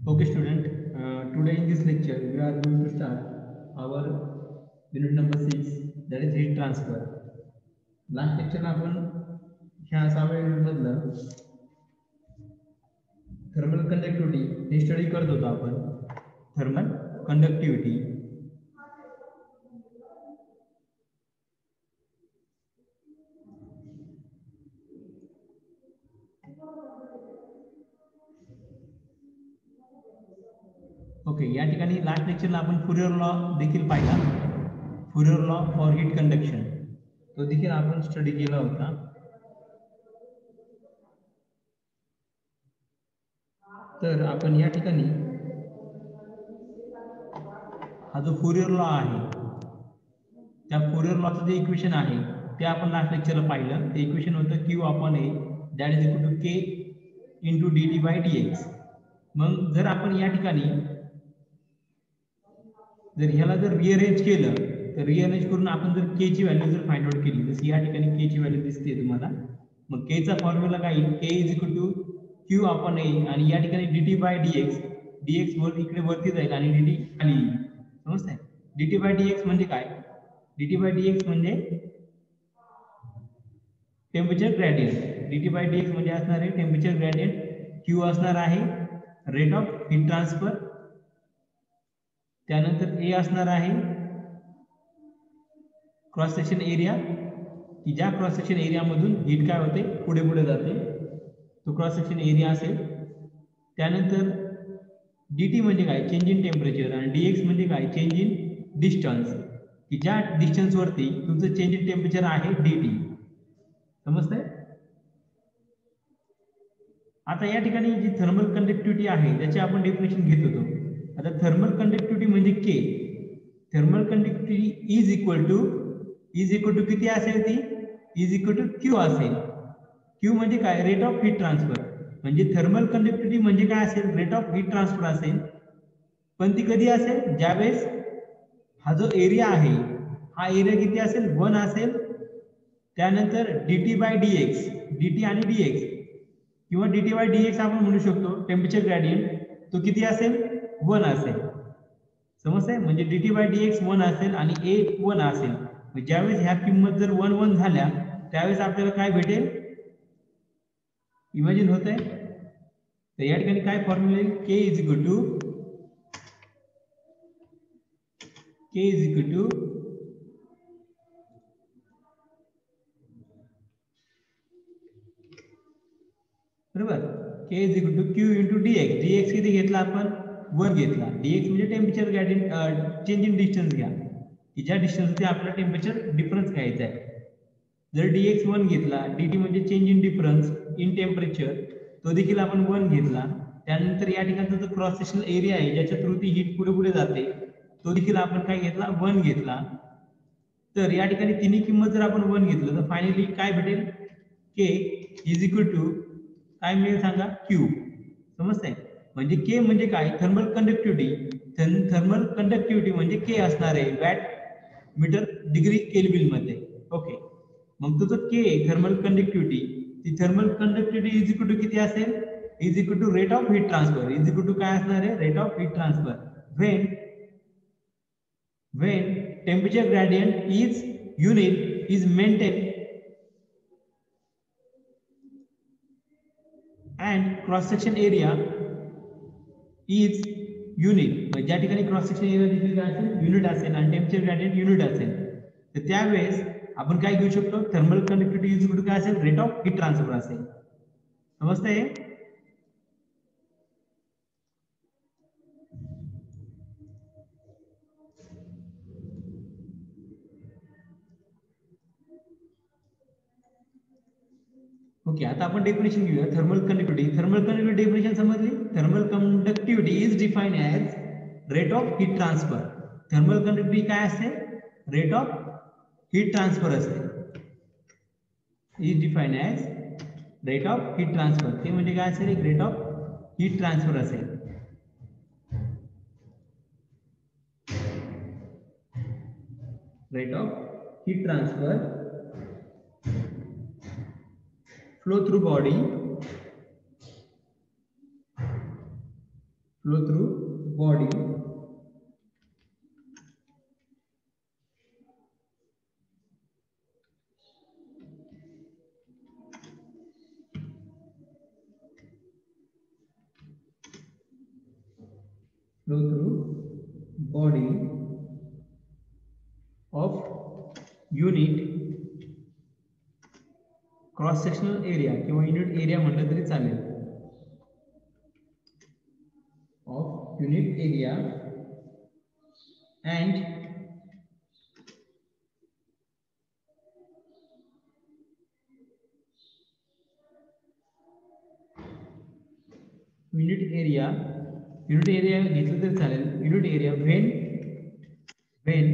Okay, student. Today in this lecture, we are going to start our unit number 6, that is heat transfer. Last lecture आपण ह्या 6व्या unit मधलं thermal conductivity हे study करत होतो आपण. Thermal conductivity okay. या ठिकाणी लास्ट लेक्चरला आपण फुरियर लॉ देखील पाहिला. Fourier law for heat conduction तो देखील आपण स्टडी केला होता. तर आपण या ठिकाणी हा जो फुरियर लॉ आहे त्या फुरियर लॉचं जे इक्वेशन आहे ते आपण लास्ट लेक्चरला पाहिलं. ते इक्वेशन होतं Q upon A that is equal to K into dt by dx. मग जर आपण या ठिकाणी जर ह्याला जर रिअरेंज केलं तर रिअरेंज करून आपण जर K ची व्हॅल्यू जर फाइंड आउट केली, जशी या ठिकाणी K ची व्हॅल्यू दिसते तुम्हाला, मग K चा फॉर्म्युला काय येईल? K is equal to Q upon A आणि या ठिकाणी dt बाय dx वर इकडे वरती जाईल आणि dt खाली येईल. समजतंय? dt बाय dx म्हणजे काय? dt बाय dx म्हणजे temperature gradient. dt by dx म्हणजे असणार आहे टेम्परेचर ग्रेडियंट. Q असणार आहे रेट ऑफ हीट ट्रान्सफर, त्यानंतर A असणार आहे क्रॉस सेक्शन एरिया, की ज्या क्रॉस सेक्शन एरियामधून हीट काय होते पुढे पुढे जाते, तो क्रॉस सेक्शन एरिया असेल. त्यानंतर dt म्हणजे काय? Change in temperature. आणि dx म्हणजे काय? चेंज इन डिस्टन्स, की ज्या डिस्टन्स वरती तुमचं चेंज इन टेम्परेचर आहे dt. समजतंय? आता या ठिकाणी जी थर्मल कंडक्टिव्हिटी आहे त्याची आपण डेफिनेशन घेत होतो. आता थर्मल कंडक्टिव्हिटी म्हणजे K. Thermal conductivity is equal to किती असेल? ती इज इक्वल टू Q असेल. Q म्हणजे काय? Rate of heat transfer. म्हणजे थर्मल कंडक्टिव्हिटी म्हणजे काय असेल? रेट ऑफ हीट ट्रान्सफर असेल. पण ती कधी असेल? ज्यावेळेस हा जो एरिया आहे हा एरिया किती असेल? 1 असेल. त्यानंतर dt बाय dx, dt आणि dx किंवा dt बाय dx आपण म्हणू शकतो टेम्परेचर ग्रेडियंट, तो किती असेल? 1 असेल. समजतंय? म्हणजे dt बाय dx 1 असेल आणि A 1 असेल. ज्यावेळेस ह्या किंमत जर 1 1 झाल्या त्यावेळेस आपल्याला काय भेटेल? इमॅजिन होतंय? तर या ठिकाणी काय फॉर्म्युला येईल? K इज इक्वल टू बरोबर, K is equal to Q into dx. dx किती घेतला आपण? 1 घेतला. dx म्हणजे temperature gradient, change in distance घ्या, की ज्या डिस्टन्सवरती आपल्याला टेम्परेचर डिफरन्स घ्यायचा आहे. जर dx 1 घेतला, dt म्हणजे change in difference in temperature, तो देखील आपण 1 घेतला. त्यानंतर या ठिकाणचा जो क्रॉस सेक्शनल एरिया आहे ज्याच्या थ्रू ती हीट पुढे पुढे जाते तो देखील आपण काय घेतला? 1 घेतला. तर या ठिकाणी तिन्ही किंमत जर आपण 1 घेतलं तर फायनली काय भेटेल? K इज इक्वल टू काय मिळेल सांगा? Q. समजतंय? म्हणजे K म्हणजे काय? Thermal conductivity. थर्मल कंडक्टिव्हिटी म्हणजे K असणार आहे वॅट मीटर डिग्री केल्विन मध्ये. ओके. मग तो जो K थर्मल कंडक्टिव्हिटी, ती thermal conductivity is equal to किती असेल? Is equal to rate of heat transfer. Is equal to काय असणार आहे? Rate of heat transfer when temperature gradient is unit is maintained and cross section area is unit. ज्या ठिकाणी cross section area देखील काय असेल? युनिट असेल आणि टेम्परेचर ग्रेडियंट युनिट असेल, तर त्यावेळेस आपण काय घेऊ शकतो? Thermal conductivity is equal to काय असेल? रेट ऑफ हीट ट्रान्सफर असेल. समजतंय? ओके. आता आपण डेफिनेशन घेऊया thermal conductivity. Thermal conductivity definition समजली? Thermal conductivity is defined as rate of heat transfer. Thermal conductivity काय असते? रेट ऑफ हीट ट्रान्सफर असते. Is defined as rate of heat transfer. ते म्हणजे काय असेल? एक रेट ऑफ हीट ट्रान्सफर असेल. Rate of heat transfer flow through body flow through body flow through body of unit cross sectional area किंवा unit area म्हटलं तरी चालेल of unit area and unit area घेतलं तरी चालेल युनिट एरिया व्हेन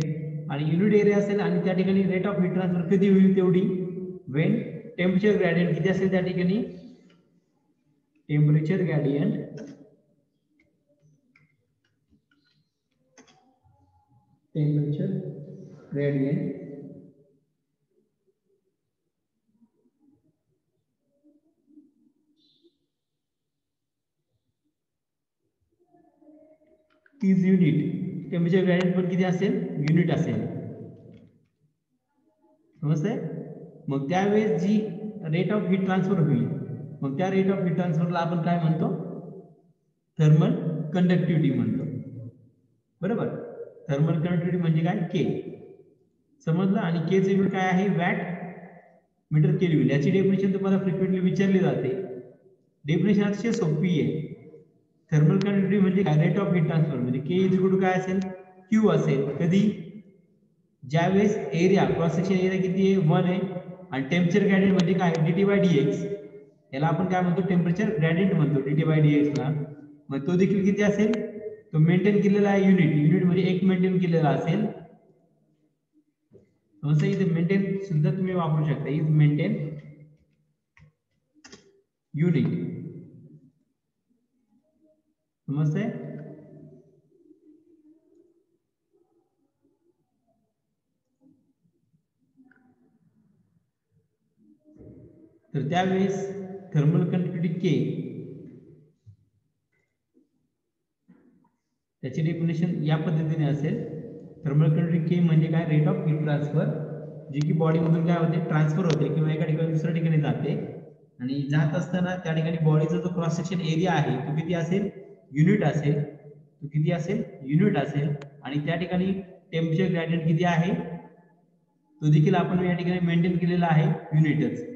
आणि unit area असेल आणि त्या ठिकाणी रेट ऑफ हीट ट्रान्सफर कधी होईल तेवढी व्हेन टेम्परेचर ग्रेडियंट किती असेल त्या ठिकाणी temperature gradient is unit temperature gradient पण किती असेल युनिट असेल समजतंय मग त्यावेळेस जी रेट ऑफ हीट ट्रान्सफर होईल मग त्या रेट ऑफ हीट ट्रान्सफरला आपण काय म्हणतो थर्मल कंडक्टिव्हिटी म्हणतो बरोबर थर्मल कंडक्टिव्हिटी म्हणजे काय के समजलं आणि के चे युनिट काय आहे वॅट मीटर केल्विन याची डेफिनेशन तुम्हाला फ्रिक्वेंटली विचारली जाते डेफिनेशन अतिशय सोपी आहे थर्मल कंडक्टिव्हिटी म्हणजे काय रेट ऑफ हीट ट्रान्सफर म्हणजे के इज इक्वल टू काय असेल क्यू असेल कधी ज्यावेळेस एरिया क्रॉस सेक्शन एरिया किती आहे 1 आहे आणि टेम्परेचर ग्रेडियंट म्हणजे काय dt बाय dx याला आपण काय म्हणतो टेम्परेचर ग्रेडियंट म्हणतो dt बाय dx ला मग तो देखील किती असेल तो मेंटेन केलेला आहे युनिट म्हणजे एक मेंटेन केलेला असेल समजा इथे मेंटेन सुद्धा तुम्ही वापरू शकता इज मेंटेन युनिट समजतंय तर त्यावेळेस थर्मल कंडक्टिव्हिटी के त्याची डेफिनेशन या पद्धतीने असेल थर्मल कंडक्टिव्हिटी के म्हणजे काय रेट ऑफ हीट ट्रान्सफर जी की बॉडी मधून काय होते ट्रान्सफर होते किंवा एका ठिकाणी दुसऱ्या ठिकाणी जाते आणि जात असताना त्या ठिकाणी बॉडीचा जो क्रॉस सेक्शन एरिया आहे तो किती असेल युनिट असेल तो किती असेल युनिट असेल आणि त्या ठिकाणी टेम्परेचर ग्रेडियंट किती आहे तो देखील आपण या ठिकाणी मेंटेन केलेला आहे युनिटच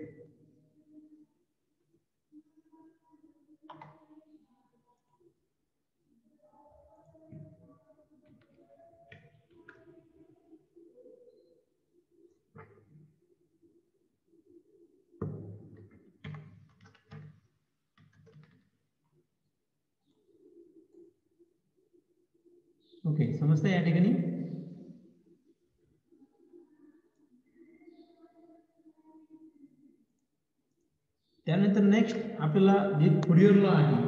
ओके समजतं या ठिकाणी त्यानंतर नेक्स्ट आपल्याला जे फुरियर लॉ आहे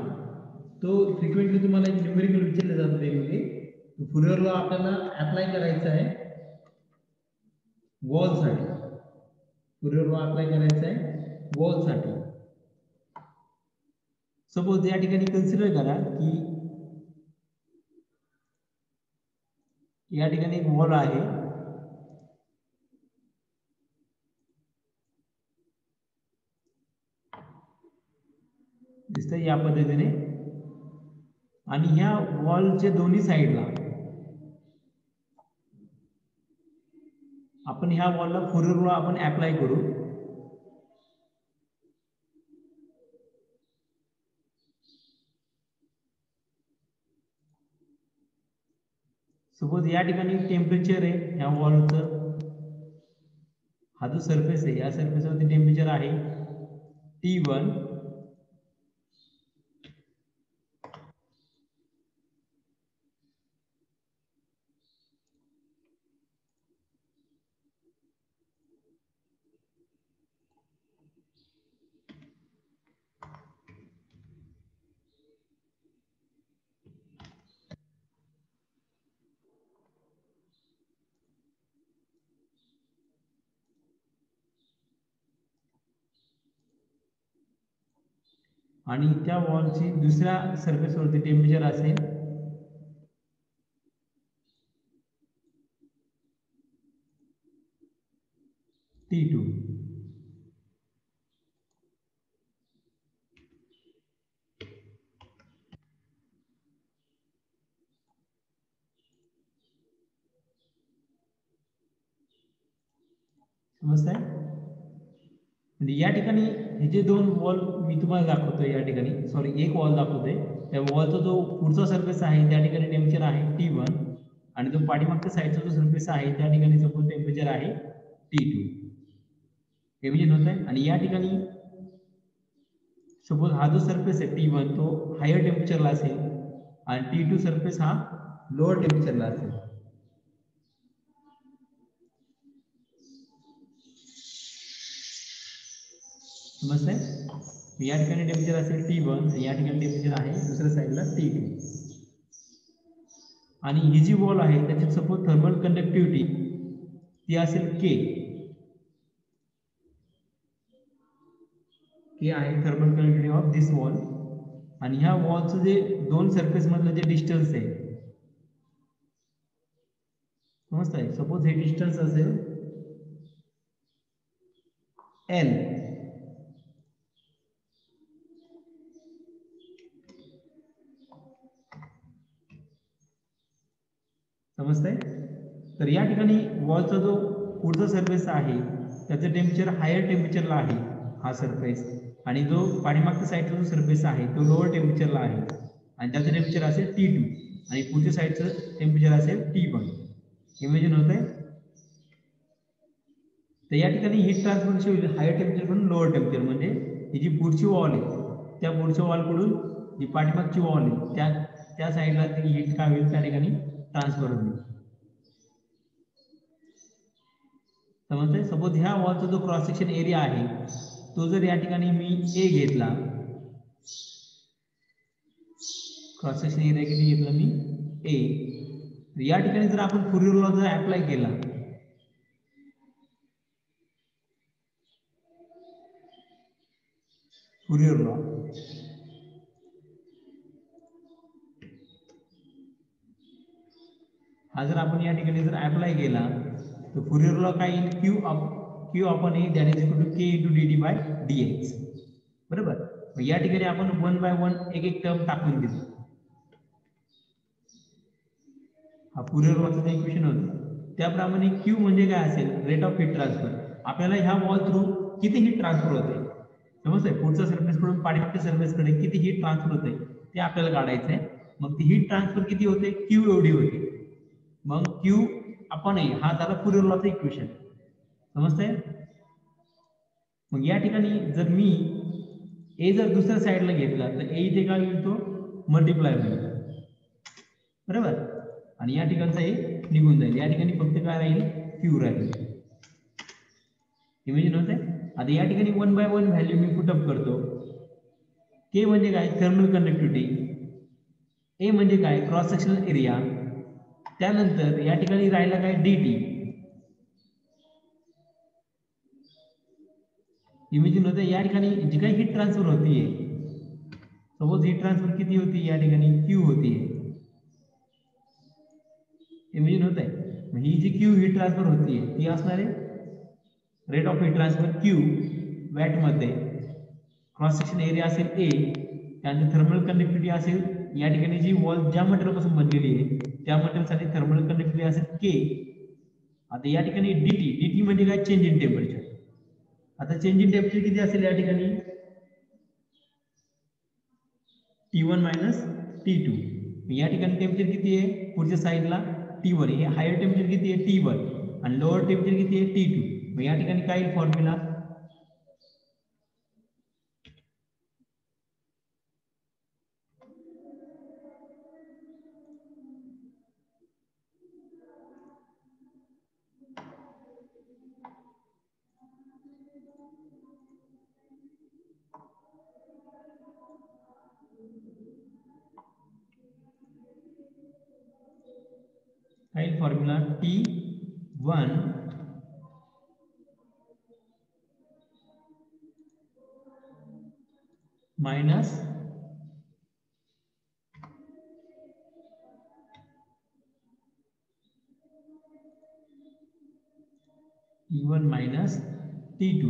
तो फ्रिक्वेंटली तुम्हाला एक न्यूमेरिकल विचारले जातात वेगवेगळे फुरियर लॉ आपल्याला अप्लाय करायचा आहे वॉल साठी फुरियर लॉ अप्लाय करायचा आहे वॉल साठी सपोज या ठिकाणी कन्सिडर करा की या ठिकाणी एक वॉल आहे दिसतं या पद्धतीने आणि ह्या वॉलच्या दोन्ही साइडला आपण ह्या वॉलला फुरियर लॉ आपण अप्लाय करू सपोज या ठिकाणी टेम्परेचर आहे ह्या वॉलचं हा जो सरफेस आहे या सरफेसवरती टेम्परेचर आहे T1 आणि त्या वॉलची दुसऱ्या सरफेसवरती टेम्परेचर असेल T2. समजतंय? म्हणजे या ठिकाणी हे जे दोन वॉल मी तुम्हाला दाखवतोय या ठिकाणी, सॉरी एक वॉल दाखवतोय, त्या वॉलचा जो पुढचा सरफेस आहे त्या ठिकाणी टेम्परेचर आहे T1 आणि जो पाठीमागच्या साईडचा जो सरफेस आहे त्या ठिकाणी सपोज टेम्परेचर आहे T2. इमेजिन होत आहे. आणि या ठिकाणी सपोज हा जो सरफेस आहे T1 तो हायर टेम्परेचरला असेल आणि T2 सरफेस हा लोअर टेम्परेचरला असेल. समजतंय? या ठिकाणी टेम्परेचर असेल T1 आणि या ठिकाणी टेम्परेचर आहे दुसऱ्या साईडला T2. आणि ही जी वॉल आहे त्याची सपोज थर्मल कंडक्टिव्हिटी ती असेल K आहे thermal conductivity of this wall. आणि ह्या वॉलचं जे दोन सरफेस मधलं जे डिस्टन्स आहे समजतंय? सपोज हे डिस्टन्स असेल L समजतंय? तर या ठिकाणी वॉलचा जो पुढचा सरफेस आहे त्याचं टेम्परेचर हायर टेम्परेचरला आहे हा सरफेस, आणि जो पाठीमागच्या साईडचा जो सरफेस आहे तो लोअर टेम्परेचरला आहे आणि त्याचं टेम्परेचर असेल T2 आणि पुढच्या साईडचं टेम्परेचर असेल T1. इमेजिन होतंय? तर या ठिकाणी हीट ट्रान्सफर कशी होईल? हायर टेम्परेचर कडून लोअर टेम्परेचर, म्हणजे ही जी पुढची वॉल आहे त्या पुढच्या वॉलकडून जी पाठीमागची वॉल आहे त्या साईडला ती हीट काय होईल त्या ठिकाणी ट्रान्सफर होईल. समजतंय? सपोज ह्या वॉलचा जो क्रॉस सेक्शन एरिया आहे तो जर या ठिकाणी मी A घेतला, क्रॉस सेक्शन एरिया किती घेतला मी A, या ठिकाणी जर आपण फुरियर लॉ जर अप्लाय केला फुरियर लॉ हा जर आपण या ठिकाणी जर अप्लाय केला तर फुरियर लॉ काय येईल? Q upon A that is equal to K into dt by dx. बरोबर? या ठिकाणी आपण 1 बाय 1 एक एक टर्म टाकून देतो. हा फुरियर लॉचं इक्वेशन होतं. त्याप्रमाणे Q म्हणजे काय असेल? Rate of heat transfer. आपल्याला ह्या वॉल थ्रू किती हीट ट्रान्सफर होते समजतंय? पुढच्या सरफेस कडून पाठीमागच्या सरफेस कडे किती हीट ट्रान्सफर होते ते आपल्याला काढायचं आहे. मग ती हीट ट्रान्सफर किती होते? Q एवढी होते. मग Q अपॉन A हा झाला फुरियर लॉचं इक्वेशन. समजतंय? मग या ठिकाणी जर मी A जर दुसऱ्या साईडला घेतला तर A इथे काय होईल? तो मल्टिप्लाय होईल. बरोबर? आणि या ठिकाणचं हे निघून जाईल. या ठिकाणी फक्त काय राहील? Q राहील. इमेजिन होते? आता या ठिकाणी 1 बाय 1 व्हॅल्यू मी पुटअप करतो. K म्हणजे काय? Thermal conductivity. A म्हणजे काय? Cross sectional area. त्यानंतर या ठिकाणी राहिला काय? dt. इमेजिन होते? या ठिकाणी जी काही हीट ट्रान्सफर होतीये सपोज हीट ट्रान्सफर किती होती या ठिकाणी? Q होतीये. इमेजिन होत आहे? ही जी Q हीट ट्रान्सफर होतीये ती असणार आहे rate of heat transfer Q watt मध्ये, क्रॉस सेक्शन एरिया असेल A, त्यानंतर थर्मल कंडक्टिव्हिटी असेल या ठिकाणी जी वॉल ज्या मटेरियल पासून बनलेली आहे त्या मटेरियलसाठी थर्मल कंडक्टिव्हिटी असेल K. आता या ठिकाणी dt म्हणजे काय? Change in temperature. आता चेंज इन टेम्परेचर किती असेल या ठिकाणी? T1 minus T2. या ठिकाणी टेम्परेचर किती आहे? पुढच्या साईडला T1. हे हायर टेम्परेचर किती आहे? T1 आणि लोअर टेम्परेचर किती आहे? T2. या ठिकाणी काय येईल फॉर्म्युला? काय येईल formula? T1 minus T1 minus T2.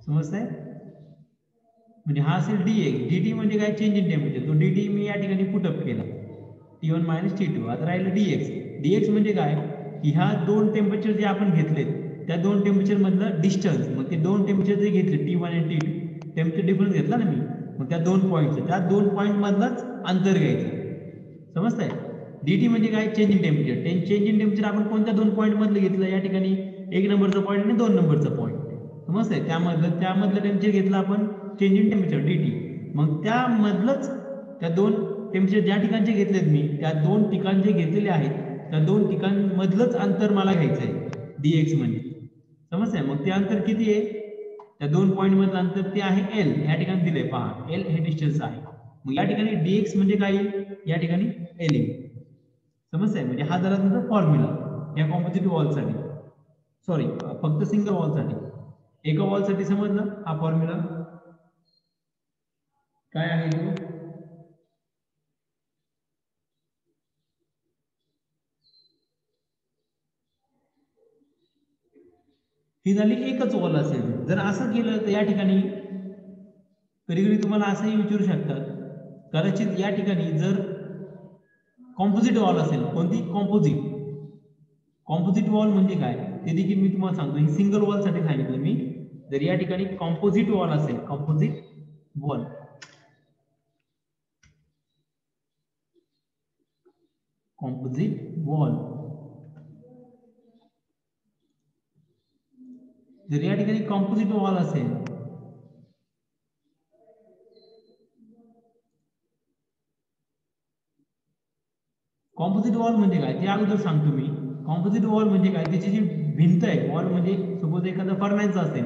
समजतंय? म्हणजे हा असेल dx. dt म्हणजे काय, चेंज इन टेम्परेचर. तो dt मी या ठिकाणी पुटअप केला, T1 मायनस T2. आता राहिलं dx. dx म्हणजे काय की ह्या दोन टेम्परेचर जे आपण घेतलेत त्या दोन टेम्परेचर मधलं डिस्टन्स. मग ते दोन टेम्परेचर जे घेतले T1 आणि T2, टेम्परेचर डिफरन्स घेतला ना मी, मग त्या दोन पॉईंटचं, त्या दोन पॉईंट मधलंच अंतर घ्यायचं. समजतंय? dt म्हणजे काय, change in temperature. Change in temperature आपण कोणत्या दोन पॉईंट मधलं घेतलं, या ठिकाणी 1 नंबरचा पॉईंट आणि 2 नंबरचा पॉईंट. समजतंय? त्यामधलं टेम्परेचर घेतलं आपण, चेंज इन टेम्परेचर dt. मग त्यामधलंच त्या दोन टेम्परेचर ज्या ठिकाणचे घेतलेत मी, त्या दोन ठिकाण जे घेतलेले आहेत त्या दोन ठिकाणमधलंच अंतर मला घ्यायचं आहे dx म्हणजे. समजतंय? मग ते अंतर किती आहे, त्या दोन पॉईंट मधलं अंतर ते आहे l. या ठिकाणी दिलंय पहा, l हे डिस्टन्स आहे. मग या ठिकाणी dx म्हणजे काय, या ठिकाणी l येईल. समजतंय? म्हणजे हा झाला तुमचा फॉर्म्युला या कॉम्पोजिट वॉलसाठी, सॉरी फक्त सिंगल वॉलसाठी. एका वॉलसाठी समजलं हा फॉर्म्युला काय आहे तो. ही झाली एकच वॉल असेल. जर असं केलं तर या ठिकाणी कधी कधी तुम्हाला असंही विचारू शकतात, कदाचित या ठिकाणी जर कॉम्पोजिट वॉल असेल, कोणती, कॉम्पोजिट. कॉम्पोजिट वॉल म्हणजे काय ते देखील मी तुम्हाला सांगतो. ही सिंगल वॉल साठी सांगितलं मी. जर या ठिकाणी कॉम्पोजिट वॉल असेल, कॉम्पोजिट वॉल, कॉम्पोजिट वॉल, जर या ठिकाणी कॉम्पोजिट वॉल असेल, कॉम्पोजिट वॉल म्हणजे काय ते अगोदर सांगतो मी. कॉम्पोजिट वॉल म्हणजे काय, त्याची जी भिंत आहे, वॉल म्हणजे सपोज एखादा फर्नाइज असेल,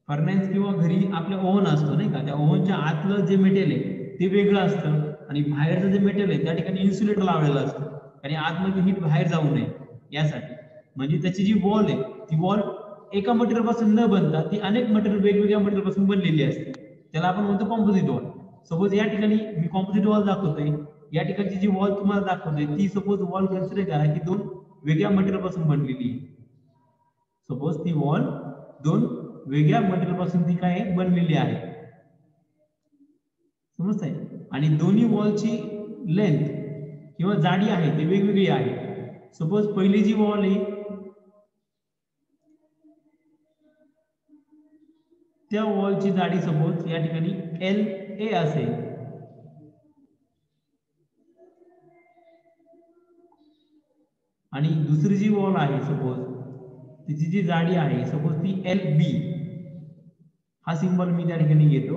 फर्नाइज किंवा घरी आपल्या ओव्हन असतो नाही का, त्या ओव्हनच्या आतलं जे मेटेरियल आहे ते वेगळं असतं आणि बाहेरचं जे मेटेरियल आहे त्या ठिकाणी इन्सुलेटर लावलेलं असतं आणि आतमध्ये हीट बाहेर जाऊ नये यासाठी. म्हणजे त्याची जी वॉल आहे ती वॉल एका मटेरियल पासून न बनता ती अनेक मटेरियल, वेगवेगळ्या मटेरियल पासून बनलेली असते. त्याला आपण म्हणतो कॉम्पोजिट वॉल. सपोज या ठिकाणी मी कॉम्पोजिट वॉल दाखवतोय, या ठिकाणची जी वॉल तुम्हाला दाखवतोय ती सपोज वॉल कन्सिडर करा की दोन वेगळ्या मटेरियल पासून बनलेली आहे. सपोज ती वॉल दोन वेगळ्या मटेरियल पासून ती काय बनलेली आहे. समजतंय? आणि दोन्ही वॉलची लेंथ किंवा जाडी आहे ती वेगवेगळी आहे. सपोज पहिली जी वॉल आहे त्या वॉलची जाडी सपोज या ठिकाणी LA असेल आणि दुसरी जी वॉल आहे सपोज तिची जी जाडी आहे सपोज ती LB. हा सिंबल मी त्या ठिकाणी घेतो,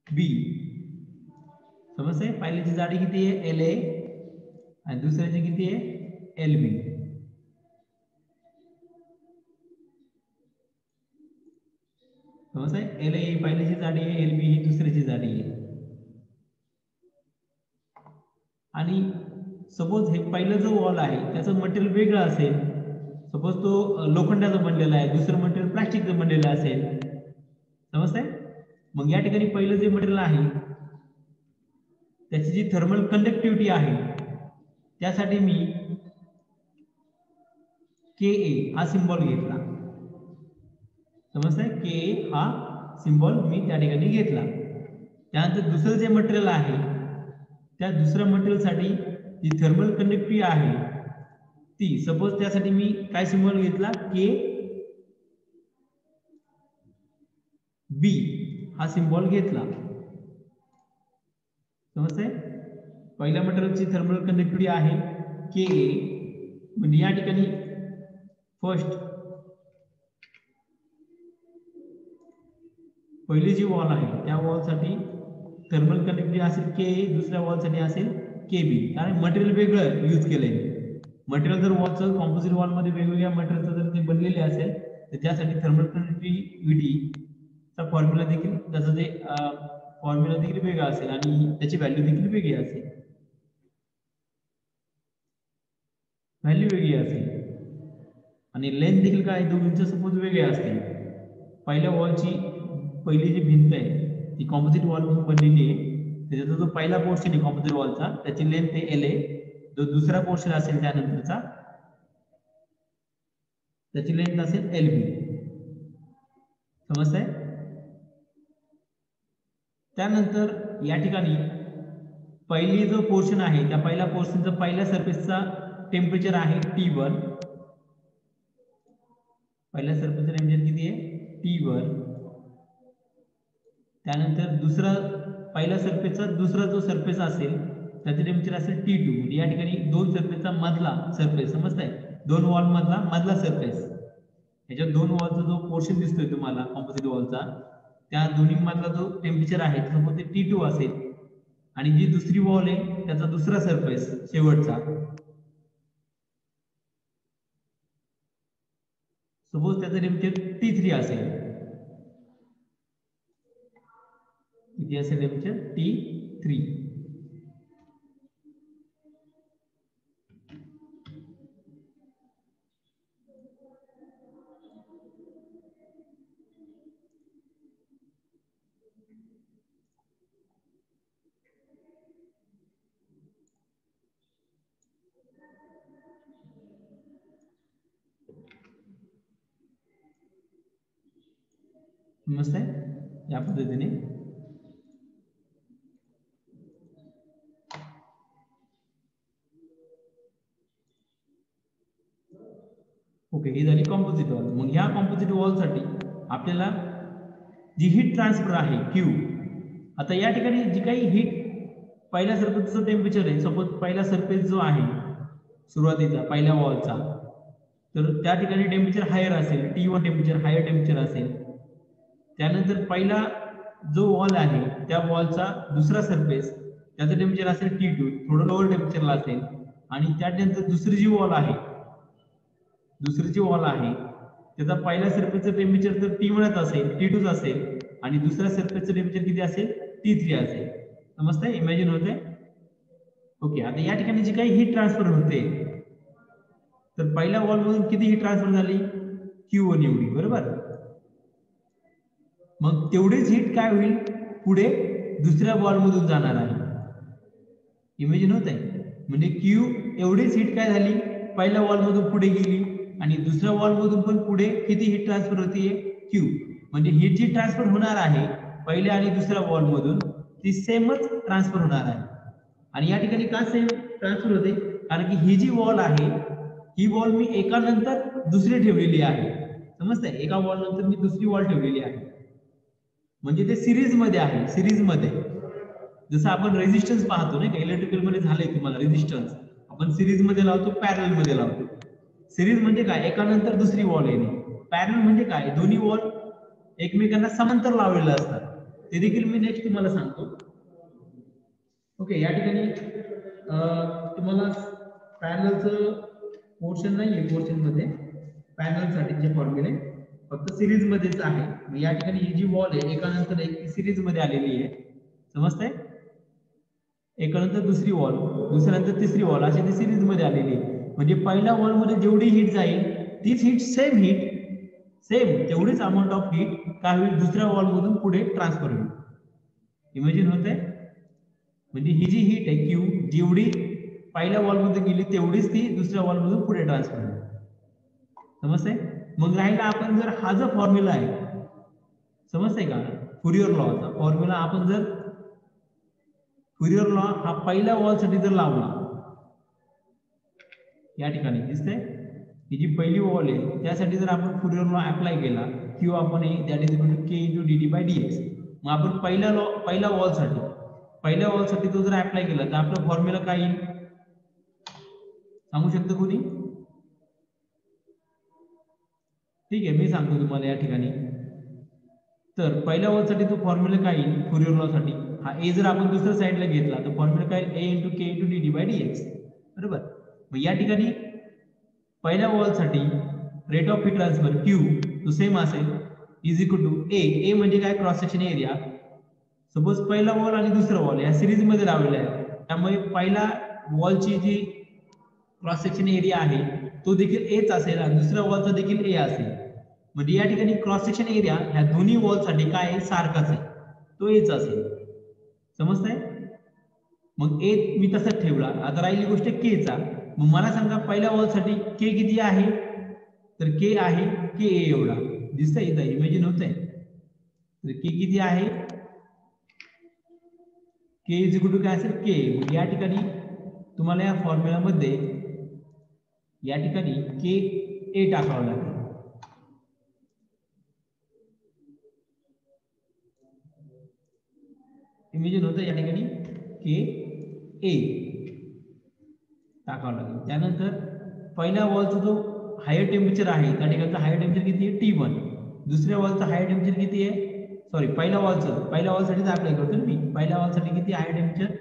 LB. समजतंय? पहिल्याची जाडी किती आहे LA आणि दुसऱ्याची किती आहे LB. समजतंय? LA ही पहिल्याची जाडी आहे, LB ही दुसऱ्याची जाडी आहे. आणि सपोज हे पहिलं जो वॉल आहे त्याचं मटेरियल वेगळं असेल, सपोज तो लोखंडाचं बनलेला आहे, दुसरं मटेरियल प्लास्टिकचं बनलेलं असेल. समजतंय? मग या ठिकाणी पहिलं जे मटेरियल आहे त्याची जी थर्मल कंडक्टिव्हिटी आहे त्यासाठी मी KA हा सिंबल घेतला. समजतंय? KA हा सिंबल मी त्या ठिकाणी घेतला. त्यानंतर दुसरं जे मटेरियल आहे त्या दुसऱ्या मटेरियल साठी जी थर्मल कंडक्टिव्हिटी आहे ती सपोज त्यासाठी मी काय सिंबल घेतला, KB हा सिंबल घेतला. समजतंय? पहिल्या मटेरियलची थर्मल कंडक्टिव्हिटी आहे KA, म्हणजे या ठिकाणी फर्स्ट पहिली जी वॉल आहे त्या वॉल साठी थर्मल कंडक्टिव्हिटी असेल KA, दुसऱ्या वॉल साठी असेल KB. कारण मटेरियल वेगळं यूज केलंय. मटेरियल जर वॉलचं कॉम्पोजिट वॉल मध्ये वेगवेगळ्या मटेरियलचं जर ते बनलेले असेल तर त्यासाठी थर्मल कंडक्टिव्हिटी फॉर्म्युला देखील त्याचं जे फॉर्म्युला देखील वेगळा असेल आणि त्याची व्हॅल्यू देखील वेगळी असेल, व्हॅल्यू वेगळी असेल आणि लेंथ देखील काय दोघींचे सपोज वेगळे असतील. पहिल्या वॉलची पहिली जी भिंत आहे ती कॉम्पोजिट वॉल म्हणून बनलेली आहे. त्याचा जो पहिला पोर्शन आहे कॉम्पोजिट वॉलचा त्याची लेंथ आहे एल आहे. जो दुसरा पोर्शन असेल त्यानंतरचा त्याची लेंथ असेल एल बी. समजतंय? त्यानंतर या ठिकाणी पहिली जो पोर्शन आहे त्या पहिल्या पोर्शनचा पहिल्या सरफेसचा टेम्परेचर आहे T1. पहिल्या सरफेसचा टेम्परेचर किती आहे T1. त्यानंतर दुसरा पहिल्या सरफेसचा दुसरा जो सरफेस असेल त्याचे टेम्परेचर असेल T2. म्हणजे या ठिकाणी दोन सरफेसचा मधला सरफेस, समजतंय, दोन वॉल मधला सरफेस, याच्या दोन वॉलचा जो पोर्शन दिसतोय तुम्हाला कॉम्पोजिट वॉलचा त्या दोन्ही मधला जो टेम्परेचर आहे सपोज ते T2 असेल आणि जी दुसरी वॉल आहे त्याचा दुसरा सरफेस शेवटचा सपोज त्याचं टेम्परेचर T3 असेल. किती असेल टेम्परेचर T3. समजतंय? या पद्धतीने ओके, ही झाली कॉम्पोजिट वॉल. मग ह्या कॉम्पोजिट वॉलसाठी आपल्याला जी हीट ट्रान्सफर आहे Q, आता या ठिकाणी जी काही हीट पहिल्या सरफेसचं टेम्परेचर आहे सपोज पहिला सरफेस जो आहे सुरुवातीचा पहिल्या वॉलचा तर त्या ठिकाणी टेम्परेचर हायर असेल T1 टेम्परेचर हायर टेम्परेचर असेल. त्यानंतर पहिला जो वॉल आहे त्या वॉलचा दुसरा सरफेस त्याचं टेम्परेचर असेल T2 थोडं लोअर टेम्परेचरला असेल आणि त्यानंतर दुसरी जी वॉल आहे त्याचा पहिल्या सरफेसचं टेम्परेचर तर T1 असेल T2 असेल आणि दुसऱ्या सरफेसचं टेम्परेचर किती असेल T3 असेल. समजतंय? इमॅजिन होतंय? ओके, आता या ठिकाणी जी काही हीट ट्रान्सफर होते तर पहिल्या वॉल मधून किती हीट ट्रान्सफर झाली Q1 एवढी, बरोबर. मग तेवढीच हीट काय होईल पुढे दुसऱ्या वॉल मधून जाणार आहे. इमॅजिन होत आहे? म्हणजे Q एवढीच हीट काय झाली पहिल्या वॉल मधून पुढे गेली आणि दुसऱ्या वॉल मधून पण पुढे किती हीट ट्रान्सफर होतीये Q. म्हणजे हीट जी ट्रान्सफर होणार आहे पहिल्या आणि दुसऱ्या वॉल मधून ती सेमच ट्रान्सफर होणार आहे. आणि या ठिकाणी का सेम ट्रान्सफर होते कारण की ही जी वॉल आहे ही वॉल मी एका नंतर दुसरी ठेवलेली आहे. समजतंय? एका वॉल नंतर मी दुसरी वॉल ठेवलेली आहे म्हणजे ते सिरीज मध्ये आहे. सिरीज मध्ये जसं आपण रेझिस्टन्स पाहतो नाही का इलेक्ट्रिकल मध्ये झालंय तुम्हाला रेझिस्टन्स आपण सिरीज मध्ये लावतो पॅरल मध्ये लावतो. सिरीज म्हणजे काय एकानंतर दुसरी वॉल येणे. पॅरल म्हणजे काय दोन्ही वॉल एकमेकांना समांतर लावलेले असतात. ते देखील मी नेक्स्ट तुम्हाला सांगतो. ओके, या ठिकाणी तुम्हाला पॅरलचं पोर्शन नाहीये पोर्शन मध्ये पॅरल साठीचे फॉर्म्युले फक्त सिरीज मध्येच आहे. या ठिकाणी ही जी वॉल आहे एकानंतर एक सिरीज मध्ये आलेली आहे. समजतंय? एकानंतर दुसरी वॉल दुसऱ्यानंतर तिसरी वॉल अशी ती सिरीज मध्ये आलेली आहे. म्हणजे पहिल्या वॉल मध्ये जेवढी हीट जाईल तीच हीट सेम तेवढीच अमाऊंट ऑफ हीट काय होईल दुसऱ्या वॉल मधून पुढे ट्रान्सफर होईल. इमॅजिन होतंय? म्हणजे ही जी हीट आहे Q जेवढी पहिल्या वॉल मध्ये गेली तेवढीच ती दुसऱ्या वॉल मधून पुढे ट्रान्सफर होईल. समजतंय? मग राहिला आपण जर हा जो फॉर्म्युला आहे समजतंय का फुरियर लॉचा फॉर्म्युला आपण जर फुरियर लॉ हा पहिल्या वॉल साठी जर लावला या ठिकाणी दिसतंय ही जी पहिली वॉल आहे त्यासाठी जर आपण फुरियर लॉ अप्लाय केला Q आपण that is equal to K × dt/dx. मग आपण पहिल्या वॉल साठी तो जर अप्लाय केला तर आपला फॉर्म्युला काय येईल सांगू शकतो कोणी? ठीक आहे मी सांगतो तुम्हाला या ठिकाणी. तर पहिल्या वॉल साठी तो फॉर्म्युला काय येईल फुरियर लॉ साठी हा A जर आपण दुसऱ्या साइडला घेतला तर फॉर्म्युला काय A × K × dt/dx. बरोबर. मग या ठिकाणी पहिल्या वॉल साठी rate of heat transfer Q तो सेम असेल इज इक्वल टू ए म्हणजे काय क्रॉस सेक्शन एरिया. सपोज पहिला वॉल आणि दुसरा वॉल या सिरीज मध्ये लावलेला आहे, त्यामुळे पहिला वॉलची जी क्रॉस सेक्शन एरिया आहे तो देखील एच असेल आणि दुसऱ्या वॉलचा देखील ए असेल. म्हणजे या ठिकाणी क्रॉस सेक्शन एरिया ह्या दोन्ही वॉलसाठी काय आहे सारखाच आहे, तो एच असेल. समजतंय? मग ए मी तसंच ठेवला. आता राहिली गोष्ट के चा. मग मला सांगा पहिल्या वॉलसाठी के किती आहे, तर के आहे के ए एवढा. दिसतंय इथं इमेजिन होतंय. तर के किती आहे, के इज इक्वल टू काय असेल के. मग या ठिकाणी तुम्हाला या फॉर्म्युलामध्ये या ठिकाणी के ए टाकावं लागेल. इमेजिन होतं या ठिकाणी के ए टाकावं लागेल. त्यानंतर पहिल्या वॉलचा जो हायर टेम्परेचर आहे त्या ठिकाणचं हायर टेम्परेचर किती आहे T1. दुसऱ्या वॉलचं हायर टेम्परेचर किती आहे, सॉरी पहिल्या वॉलसाठीच अप्लाय करतो ना मी. पहिल्या वॉलसाठी किती हायर टेम्परेचर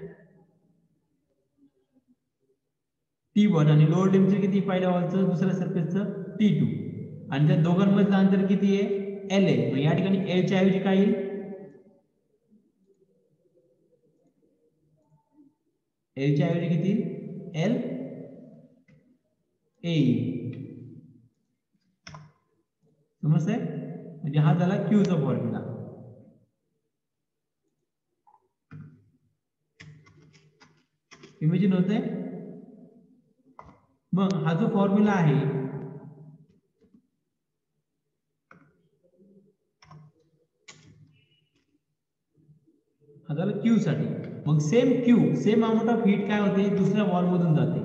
T1 आणि लोअर टेम्परेचर किती पहिल्या वॉलचं दुसऱ्या सरफेसचं T2 आणि त्या दोघांमधलं अंतर किती आहे LA. मग या ठिकाणी L च्या ऐवजी काय येईल, L च्या ऐवजी किती L A. समजतंय? म्हणजे हा झाला Q चा फॉर्म्युला. इमेजिन होतंय? मग हा जो फॉर्म्युला आहे हा झाला Q साठी. मग सेम अमाऊंट ऑफ हीट काय होते दुसऱ्या वॉल मधून जाते.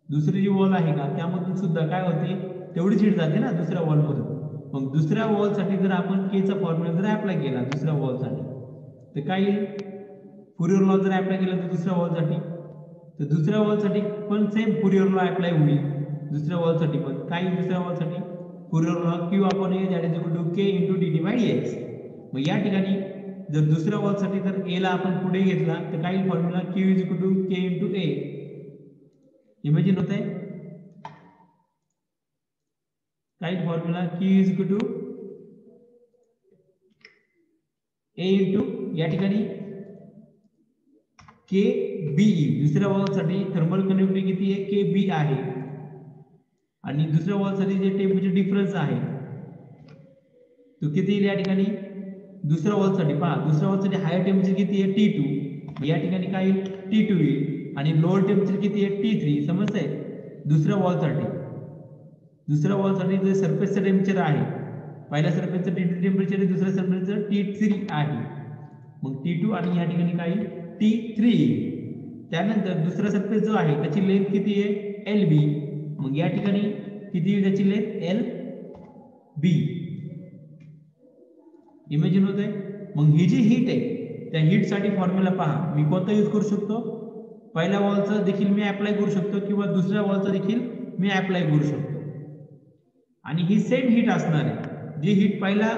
दुसरी जी वॉल आहे का त्यामधून सुद्धा काय होते तेवढीच हीट जाते ना दुसऱ्या वॉल मधून. मग दुसऱ्या वॉल साठी जर आपण के चा फॉर्म्युला जर अप्लाय केला दुसऱ्या वॉल साठी तर काय येईल, फुरियर लॉ जर अप्लाय केला तर दुसऱ्या वॉल साठी, तर दुसऱ्या वॉल साठी पण सेम फुरियर लॉ अप्लाय होईल. दुसऱ्या वॉल साठी पण काय येईल, दुसऱ्या वॉल साठी Fourier law Q upon A that is equal to K into dt by dx. मग या ठिकाणी जर दुसऱ्या वॉल साठी जर A ला आपण पुढे घेतला तर काय येईल formula Q is equal to K into A. Imagine होत आहे काय formula Q is equal to A into या ठिकाणी के बी. दुसऱ्या वॉल साठी थर्मल कंडक्टिव्हिटी किती आहे के बी आहे आणि दुसऱ्या वॉल साठी जे टेम्परेचर डिफरन्स आहे तो किती येईल या ठिकाणी दुसऱ्या वॉल साठी. पहा दुसऱ्या वॉल साठी हायर टेम्परेचर किती आहे T2. या ठिकाणी काय येईल T2 येईल आणि लोअर टेम्परेचर किती आहे T3. समजतंय? दुसऱ्या वॉल साठी जे सरफेसचं टेम्परेचर आहे पहिल्या सरफेसचं T2 टेम्परेचर आहे, दुसऱ्या सरफेसचं T3 आहे. मग T2 आणि या ठिकाणी काय येईल T3. त्यानंतर दुसरा सरफेस जो आहे त्याची लेंथ किती आहे LB. मग या ठिकाणी किती येईल त्याची लेंथ LB. इमेजिन होत आहे? मग ही जी हीट आहे त्या हीट साठी फॉर्म्युला पहा मी कोणता यूज करू शकतो, पहिल्या वॉलचा देखील मी अप्लाय करू शकतो किंवा दुसऱ्या वॉलचा देखील मी अप्लाय करू शकतो. आणि ही सेम हीट असणार आहे, जी हीट पहिल्या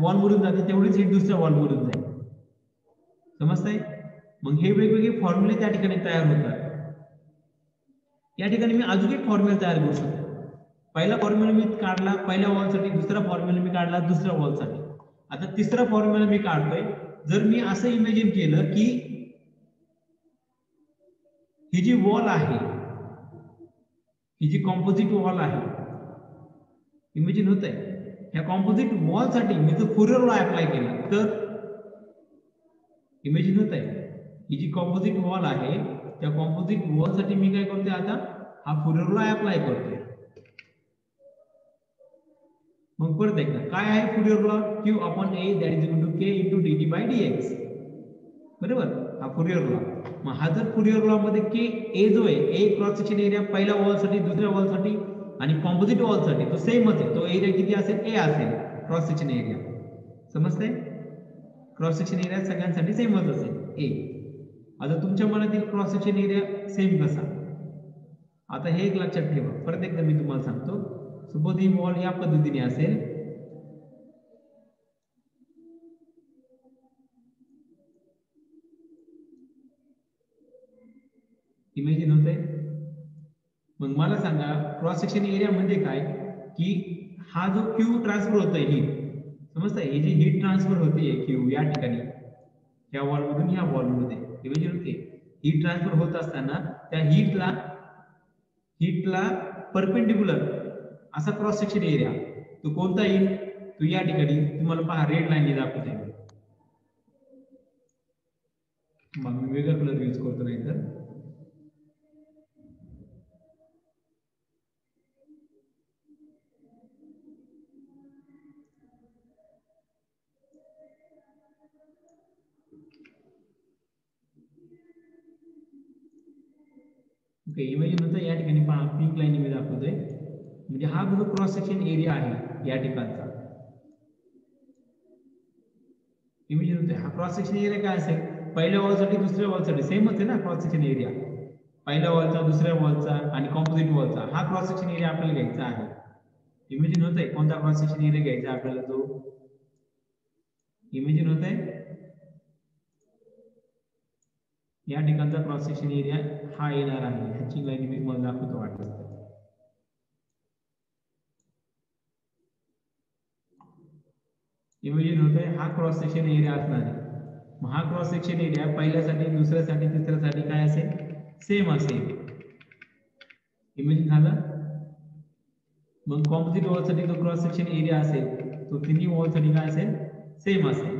वॉल मधून जाते तेवढीच हीट दुसऱ्या वॉल मधून जाईल. समजतंय? मग हे वेगवेगळे फॉर्म्युले त्या ठिकाणी तयार होतात. या ठिकाणी मी अजून एक फॉर्म्युला तयार करू शकतो. पहिला फॉर्म्युला मी काढला पहिल्या वॉल साठी, दुसरा फॉर्म्युला मी काढला दुसऱ्या वॉल साठी. आता तिसरा फॉर्म्युला मी काढतोय. जर मी असं इमेजिन केलं की ही जी वॉल आहे ही जी कॉम्पोजिट वॉल आहे, इमेजिन होत आहे ह्या कॉम्पोजिट वॉल साठी मी जर फुरियर लॉ अप्लाय केला तर इमेजिन होत आहे ही जी कॉम्पोजिट वॉल आहे त्या कॉम्पोजिट वॉल साठी मी काय करतोय आता हा फुरियर लॉ अप्लाय करतोय. मग परत एकदा काय आहे Fourier law Q upon A that is equal to K into dt by dx. बरोबर, हा फुरियर लॉ. मग हा जर फुरियर लॉ मध्ये K A जो आहे A क्रॉस सेक्शन एरिया पहिल्या वॉल साठी दुसऱ्या वॉल साठी आणि कॉम्पोजिट वॉल साठी तो सेमच आहे, तो एरिया किती असेल A असेल क्रॉस सेक्शन एरिया. समजतंय? क्रॉस सेक्शन एरिया सगळ्यांसाठी सेमच असेल A. आता तुमच्या मनातील क्रॉस सेक्शन एरिया सेम कसा, आता हे एक लक्षात ठेवा. परत एकदा मी तुम्हाला सांगतो. सपोज ही वॉल या पद्धतीने असेल, इमेजिन होतंय? मग मला सांगा क्रॉस सेक्शन एरिया म्हणजे काय की हा जो Q ट्रान्सफर होतोय हीट समजतंय? ही जी हीट ट्रान्सफर होते क्यू या ठिकाणी या वॉल मधून या वॉल मध्ये इमेजिन होते, हीट ट्रान्सफर होत असताना त्या हीटला परपेंडिक्युलर असा क्रॉस सेक्शन एरिया तो कोणता येईल, तो या ठिकाणी तुम्हाला पहा रेड लाईन दाखवते. मग मी वेगळा कलर यूज करतो नाही तर ओके. इमेजिन होतं या ठिकाणी पहा पिंक लाईन मी दाखवतोय, म्हणजे हा जो क्रॉस सेक्शन एरिया आहे या ठिकाणचा. इमेजिन होते हा क्रॉस सेक्शन एरिया काय असेल, पहिल्या वॉलसाठी दुसऱ्या वॉलसाठी सेमच आहे ना क्रॉस सेक्शन एरिया, पहिल्या वॉलचा दुसऱ्या वॉलचा आणि कॉम्पोजिट वॉलचा हा क्रॉस सेक्शन एरिया आपल्याला घ्यायचा आहे. इमेजिन होतंय कोणता क्रॉस सेक्शन एरिया घ्यायचा आपल्याला, तो इमेजिन होतंय या ठिकाणचा क्रॉस सेक्शन एरिया हा येणार आहे. ह्याची लाईन मी मला दाखवतो वाटतं. इमेजिन होतंय हा क्रॉस सेक्शन एरिया असणार आहे. मग हा क्रॉस सेक्शन एरिया पहिल्यासाठी दुसऱ्यासाठी तिसऱ्यासाठी काय असेल, सेम असेल. इमेजिन झालं. मग कॉम्पोजिट वॉलसाठी जो क्रॉस सेक्शन एरिया असेल तो तिन्ही वॉलसाठी काय असेल, सेम असेल.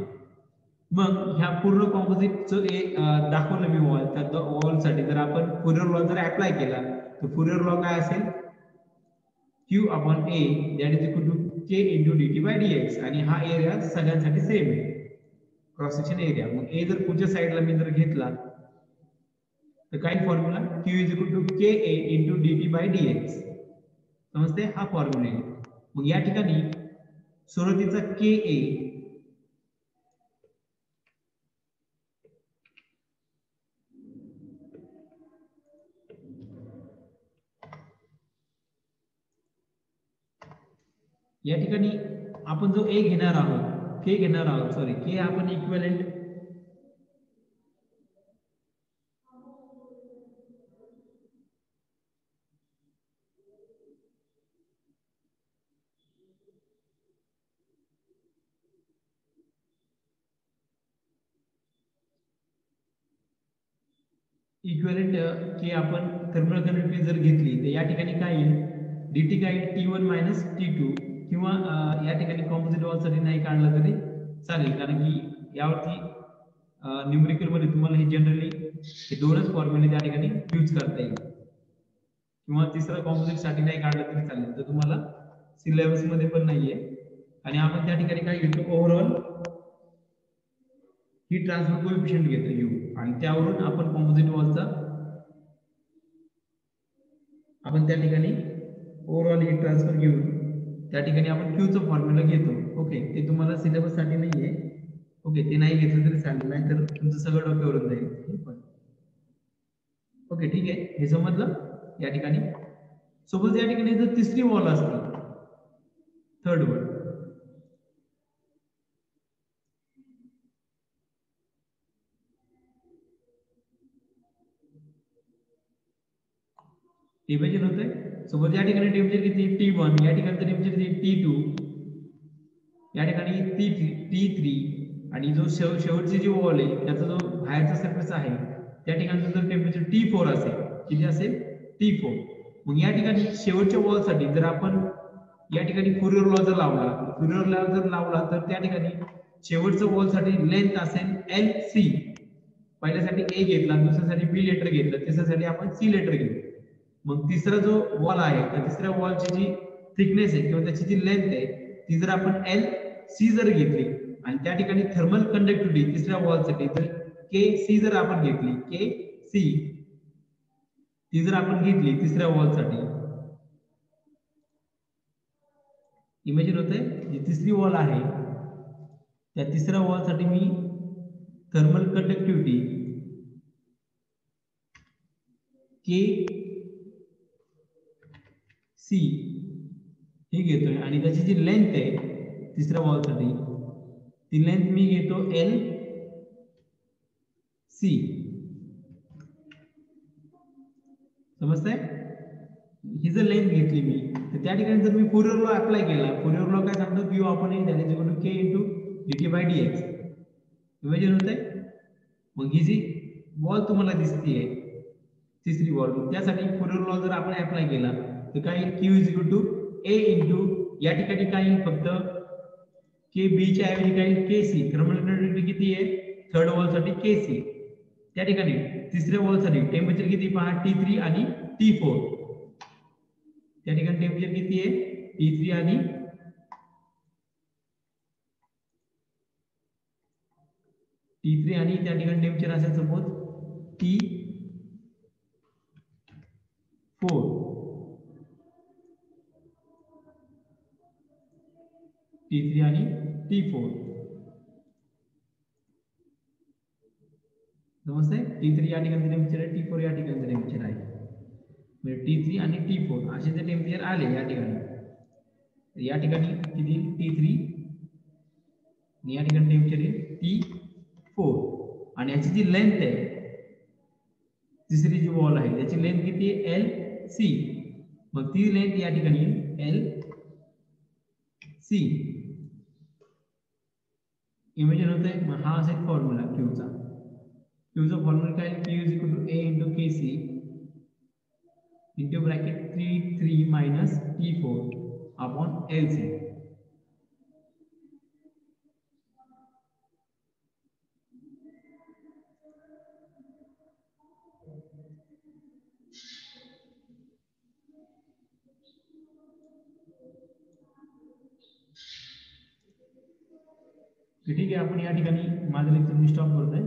मग ह्या पूर्ण कॉम्पोजिटचं एक दाखवलं मी वॉल, त्या वॉलसाठी जर आपण फुरियर लॉ जर अप्लाय केला तर फुरियर लॉ काय असेल, Q upon A that is equal to K into dt by dx, आणि हा एरिया सगळ्यांसाठी सेम आहे क्रॉस सेक्शन एरिया. मग A जर पुढच्या साईडला मी जर घेतला तर काय formula, Q is equal to KA into dt by dx. समजते, हा फॉर्म्युला आहे. मग या ठिकाणी सुरुवातीचा KA या ठिकाणी आपण जो A घेणार आहोत, K घेणार आहोत, सॉरी K आपण इक्विव्हॅलेंट K आपण थर्मल कंडक्टिव्हिटी जर घेतली तर या ठिकाणी काय येईल, dt काय येईल T1 मायनस T2, किंवा या ठिकाणी कॉम्पोजिट वॉलसाठी नाही काढलं तरी चालेल, कारण की यावरती न्यूमेरिकल मध्ये तुम्हाला हे जनरली हे दोनच फॉर्म्युले त्या ठिकाणी यूज करता येईल, किंवा तिसरा कॉम्पोजिट साठी नाही काढलं तरी चालेल. तर तुम्हाला सिलेबस मध्ये पण नाहीये. आणि आपण त्या ठिकाणी काय घेतो, ओव्हरऑल हीट ट्रान्सफर कोएफिशिएंट घेतो U, आणि त्यावरून आपण कॉम्पोजिट वॉलचा आपण त्या ठिकाणी ओव्हरऑल हीट ट्रान्सफर घेऊन त्या ठिकाणी आपण Q चा फॉर्म्युला घेतो. ओके, ते तुम्हाला सिलेबस साठी नाहीये. ओके, ते नाही घेतलं तरी चालेल, नाही तर तुमचं सगळं डोक्यावरून जाईल. ओके, ठीक आहे, हे समजलं. या ठिकाणी सपोज या ठिकाणी जर तिसरी वॉल असती, थर्ड वॉल, टेम्परेचर होतंय. सपोज या ठिकाणी टेम्परेचर किती, T1, या ठिकाणी टेम्परेचर किती, T2, या ठिकाणी T3, आणि जो शेवटची जी वॉल आहे त्याचा जो बाहेरचा सरफेस आहे त्या ठिकाणचं जर टेम्परेचर T4 असेल, किती असेल, T4. मग या ठिकाणी शेवटच्या वॉलसाठी जर आपण या ठिकाणी फुरियर लॉ जर लावला तर त्या ठिकाणी शेवटच्या वॉलसाठी लेंथ असेल LC. पहिल्यासाठी A घेतला, दुसऱ्यासाठी B लेटर घेतलं, तिसऱ्यासाठी आपण C लेटर घेतलं. मग तिसरा जो वॉल आहे त्या तिसऱ्या वॉलची जी थिकनेस आहे किंवा त्याची जी लेंथ आहे ती जर आपण LC जर घेतली, आणि त्या ठिकाणी थर्मल कंडक्टिव्हिटी तिसऱ्या वॉलसाठी जर KC जर आपण घेतली, KC ती जर आपण घेतली तिसऱ्या वॉलसाठी, इमेजिन होते जी तिसरी वॉल आहे त्या तिसऱ्या वॉलसाठी मी थर्मल कंडक्टिव्हिटी KC ही घेतोय, आणि त्याची जी लेंथ आहे तिसऱ्या वॉलसाठी ती लेंथ मी घेतो LC. समजतंय? ही जर लेंथ घेतली मी, तर त्या ठिकाणी जर मी फोरियर लॉ अप्लाय केला, फोरियर लॉ काय सांगतो, Q upon is that is equal to K into dt by dx. Imagine होतंय. मग ही जी बॉल तुम्हाला दिसतीये तिसरी बॉल, त्यासाठी फोरियर लॉ जर आपण अप्लाय केला तर काय q is equal to a into या ठिकाणी काय फक्त के बी च्या ऐवजी काय के सी, कंडक्टिव्हिटी किती आहे थर्ड वॉल साठी के सी. त्या ठिकाणी तिसऱ्या वॉल साठी टेम्परेचर किती पहा T3 आणि T4. त्या ठिकाणी टेम्परेचर किती आहे T3 आणि T3 आणि त्या ठिकाणी टेम्परेचर असेल सपोज T4. T3 आणि T4 समजते. T3 या ठिकाणी टेम्परेचर आहे, T4 या ठिकाणी टेम्परेचर आहे. म्हणजे T3 आणि T4 असे जे टेम्परेचर आले या ठिकाणी, या ठिकाणी किती T3 आणि या ठिकाणी टेम्परेचर आहे T4 आणि याची जी लेंथ आहे तिसरी जी वॉल आहे त्याची लेंथ किती आहे LC. मग ती लेंथ या ठिकाणी LC. इमेजिन होतंय. मग हा असेल फॉर्म्युला क्यूचा. क्यूचा फॉर्म्युला काय Q is equal to A into KC into bracket 3 minus T4 upon LC. ठीक आहे. आपण या ठिकाणी माझं लेक्चर मी स्टॉप करतोय.